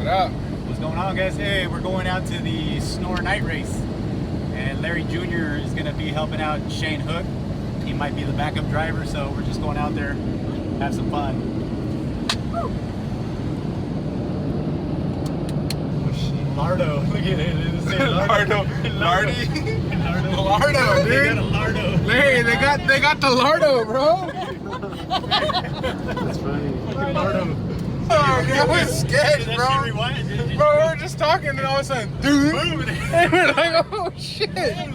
What up? What's going on, guys? Hey, we're going out to the Snore night race. And Larry Jr. is going to be helping out Shane Hook. He might be the backup driver, so we're just going out there, have some fun. Woo. Lardo, look at it. Lardo. Lardy. Lardo, dude. They got a Lardo. Larry, they got the Lardo, bro. That's funny. Lardo. Oh, that was sketch, bro. Bro, we were just talking, and then all of a sudden, dude. And we're like, oh shit. Damn.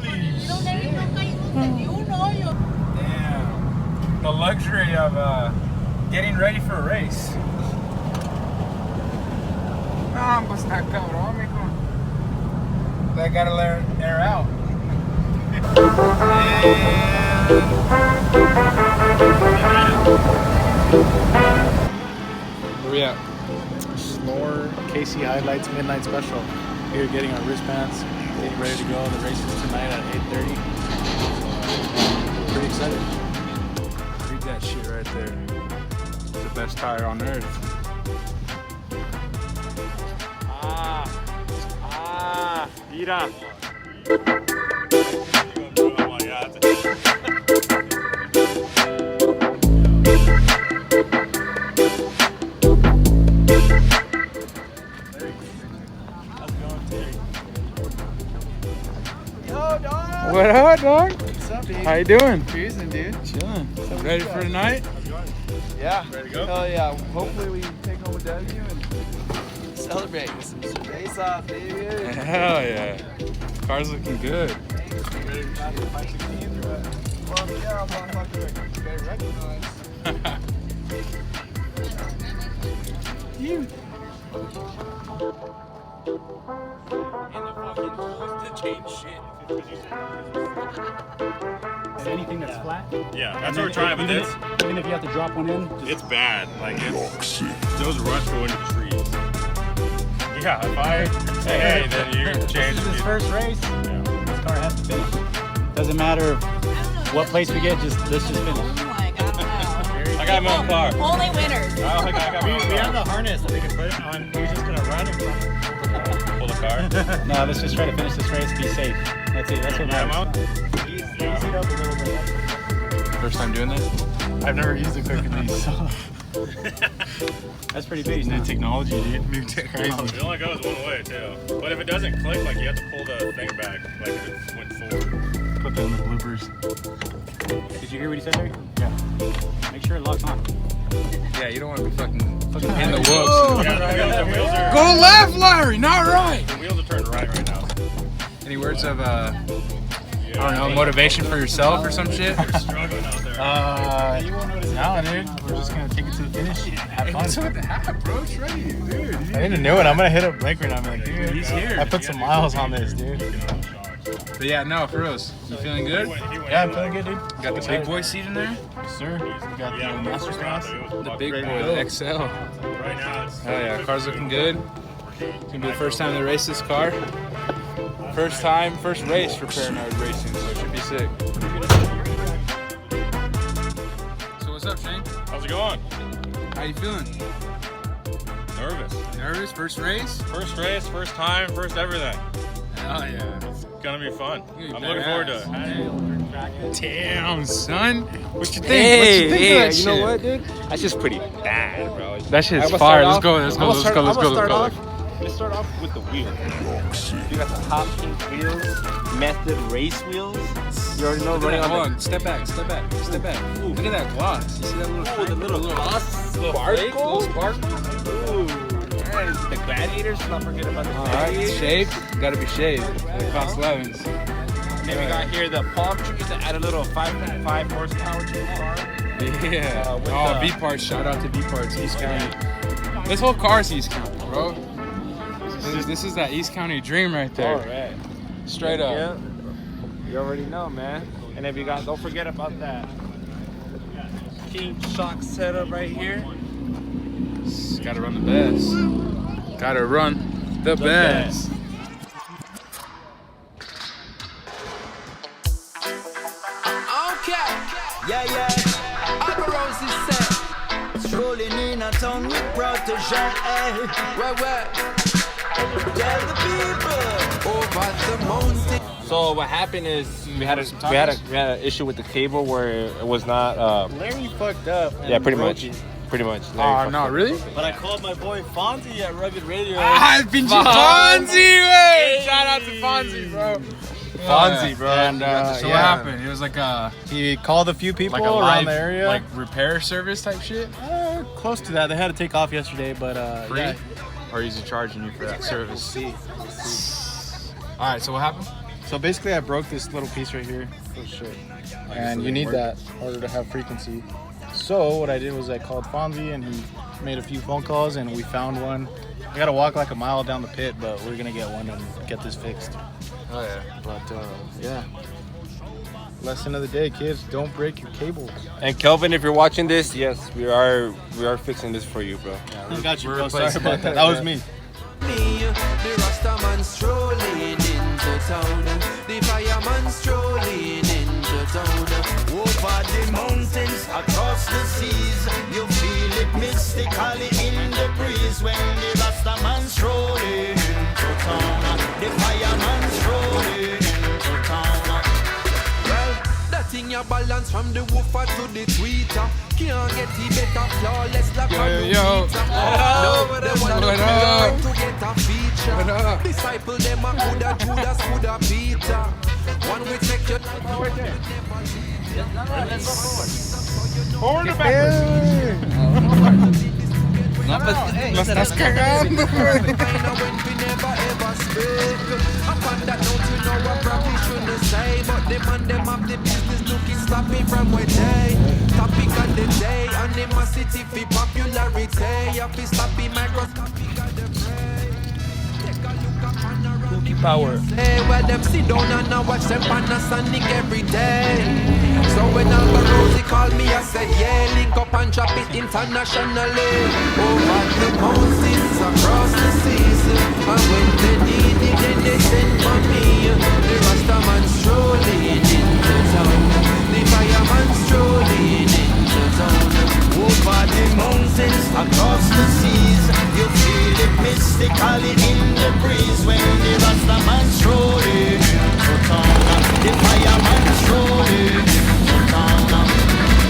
The luxury of getting ready for a race. No, pues está cabrón, mijo. They gotta let air out. Where we at? Snore Kc Hilites Midnight Special. Here getting our wristbands, getting ready to go. The race is tonight at 8:30. So, pretty excited. Read that shit right there. It's the best tire on earth. Mira. What up, dog? What's up, dude? How you doing? Cruising, dude. Chilling. Ready for tonight? Yeah. Ready to go? Hell yeah. Hopefully we take home a W and celebrate with some days off, baby. Hell yeah. Car's looking good. Ready to not get 516s or what? Well, yeah, I'm fucking better recognize. You. Anything that's flat? Yeah, that's what we're trying, but even if you have to drop one in, it's bad. Like, those ruts go into the trees. Yeah, if I say, hey, then you change this is his it. first race. Yeah. This car has to finish. Doesn't matter what place we get, let's just finish. Oh my god. I got my own car. Only winners. I got my own We car. have the harness that we can put it on. We're just gonna run and Pull the car. No, let's just try to finish this race, be safe. That's it, that's what matters. Ease it up a little bit. First time doing this? I've never used a quick of these, so. That's pretty big. New technology, dude. New It technology. only goes one way, too. But if it doesn't click, like, you have to pull the thing back, like, if it went forward. Put that in the bloopers. Did you hear what he said there? Yeah. Make sure it locks on. Yeah, you don't want to be fucking in the whoops. Yeah, the wheels are... Go left, Larry, not right. The wheels are turned right now. Any words of, I don't know, motivation for yourself or some shit? You're struggling out there. No, dude. We're just gonna take it to the finish. Have fun. What's with the hat, bro? It's ready, dude. I need to know it. I'm gonna hit up Blake right now. I'm like, dude, He's here. I put some miles on this, dude. But yeah, no, for reals. You feeling good? Yeah, I'm feeling good, dude. Got the big boy seat in there? Yes, sir. We got the master class. The big Ready to boy, go. the XL. Right now, it's... Oh yeah, car's looking good. It's gonna be the first time to race this car. First time, first race for Paranoid Racing, so it should be sick. So what's up, Shane? How's it going? How you feeling? Nervous. Nervous? First race? First race, first time, first everything. Hell yeah. It's gonna be fun. You're I'm looking forward to it. Damn, son. What you think? Hey, what you think of that you know shit? what, dude? That's just pretty bad, bro. That shit's I'ma fire. start Let's off- go, let's go, let's go, let's go, let's go. Let's start off with the wheels. You got the hot pink wheels, method race wheels. You already know Look at running that. Hold on on, step back, step back, step back. Look at that gloss. You see that little the little gloss little sparkle? Ooh, nice. The gladiators, not forget about the Alright, gladiators. shaved. Gotta be shaved. They cost 11s. Then we got here the palm trees that add a little 5.5 horsepower to the car. Yeah. with Oh, the- V Parts. Shout out to V Parts, East County. This whole car's East County, bro. This is that East County dream right there. Alright. Straight up. Yeah. You already know, man. And if you got, don't forget about that King shock setup right here. Gotta run the best. Gotta run the best. Okay. Yeah, yeah. Upper Rose is set. Strolling in a town I'm your protege. Where? Tell the people Over the mountain. So what happened is we had an issue with the cable where it was not. Larry fucked up. Yeah, pretty much. Pretty much. Oh, no, really? But I called my boy Fonzie at Rugged Radio. Pinche Fonzie, man! Shout out to Fonzie, bro. Fonzie, bro. And so what happened? It was like He called a few people like a around live the area. like repair service type shit. Close to that. They had to take off yesterday, but Free? yeah. Or is he charging you for that service? All right, so what happened? So basically, I broke this little piece right here. Oh shit! And you need that in order to have frequency. So what I did was I called Fonzie, and he made a few phone calls, and we found one. We gotta walk like a mile down the pit, but we're gonna get one and get this fixed. Oh yeah. But yeah. Lesson of the day, kids: don't break your cables. And Kelvin, if you're watching this, yes, we are fixing this for you, bro. I got you, we're bro. Sorry replacing about it. that. That was me. The Rastaman strolling into town. The fireman strolling into town. over the mountains, across the seas. You feel it mystically in the breeze when the Rasta man strolling into town. The fireman strolling into town. Well, that thing you balance from the woofer to the tweeter. Can't get it better, flawless like a Yo. No, they want What to up? learn to get a feature. What up? Disciple them a Buddha, Judas, Buddha, Peter. One we take your La estás cagando, güey. But them and them have the business looking sloppy from where they topic of the day and them a city for popularity. You fi sloppy microscopic of the prey. Take a look up on the Cookie power. Hey, where them sit down and I watch them Panasonic every day. So when Alba Rosie called me, I said, yeah, link up and drop it internationally. Over the mountains, across the seas. And when they need it, then they send for me. The Rastaman strolling into town. The fireman strolling into town. Over the mountains, across the seas, you feel it mystically in the breeze when the Rasta man strolling into town. The fireman strolling into town.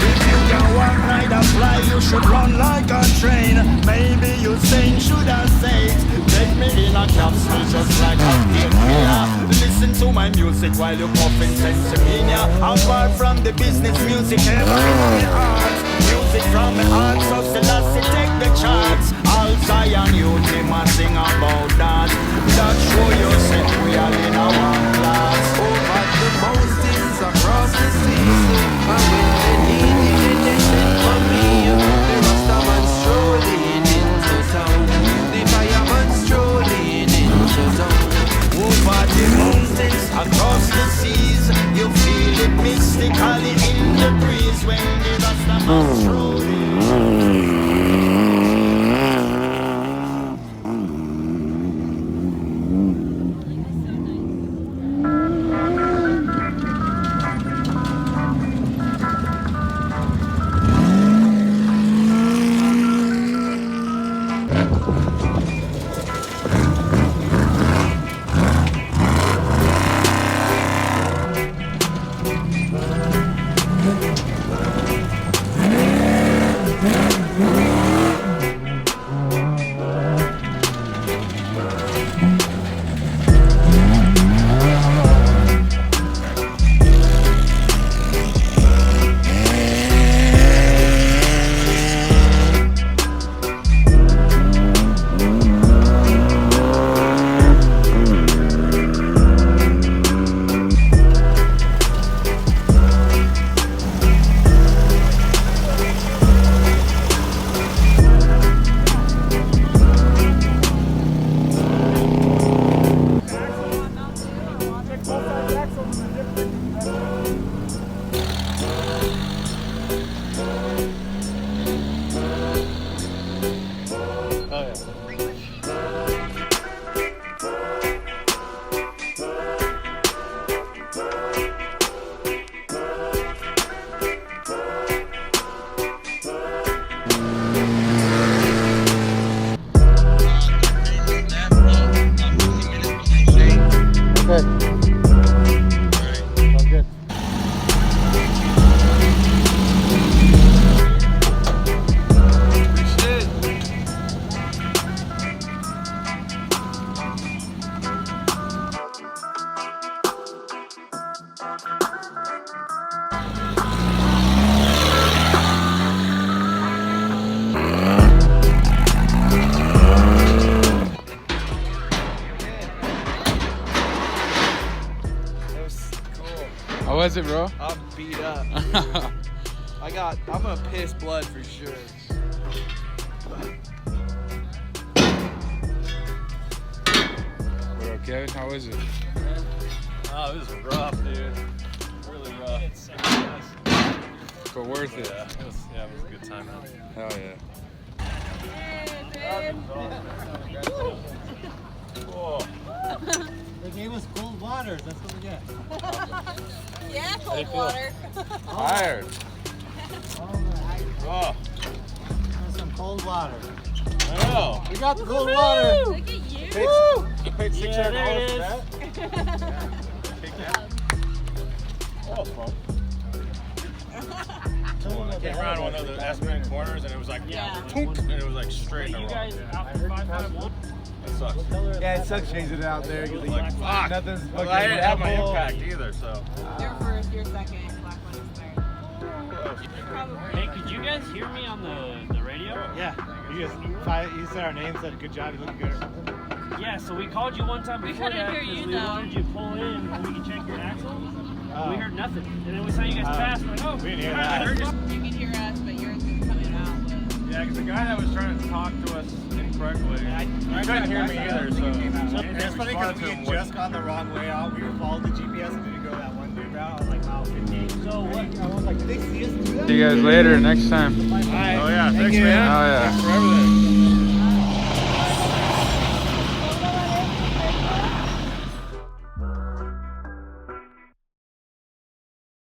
If you can walk, ride or fly, you should run like a train. Maybe you sing, should I say it? Take me in a capsule just like a painkiller. Listen to my music while you puffin' Sensimania. Apart from the business music, ever in my heart. Music from my heart, so Selassie take the charts. All Zion youth, him a sing about that. That show you say we are in our class. Over the mountains, across the seas. And when they need it, then they send for me. The Rastaman strolling into town. The fireman strolling into town. Over the mountains, across the seas, you feel it mystically in the breeze when the Rasta man strolling. was it, bro? I'm beat up. I'm gonna piss blood for sure. What up, Kevin? How is it? Oh, this is rough, dude. Really rough. But worth it. Yeah, it was a good time, man. Hell yeah. They gave us cold water. That's what we get. Yeah, cold water. Tired. Oh, Some cold water. I know. We got the cold water. Look at you. You paid $600 for that? Oh, fun. I came around one of the S-bend corners and it was like, toonk, and it was like straight in the wrong. That sucks. Yeah, it sucks changing it out there. Like, fuck. Nothing's Well, I didn't have my impact either, so. You're first, you're second, black one is third. Hey, could you guys hear me on the radio? Yeah. You said our name, said good job, you looking good or something? Yeah, so we called you one time before couldn't that hear you, because we though. wanted you to pull in and we could check your axle. We heard nothing. And then we saw you guys pass. We're like, oh, we didn't hear I that. heard you. You can hear us, but yours is coming out. Yeah, because the guy that was trying to talk to us incorrectly, he couldn't hear me either, so. It's funny because we had just gone the wrong way out. We were following the GPS and didn't go that one way route. I was like, mile 15. So what? I was like, did they see us do that? See you guys later next time. Oh yeah, thanks, man. Oh yeah. Thanks for everything.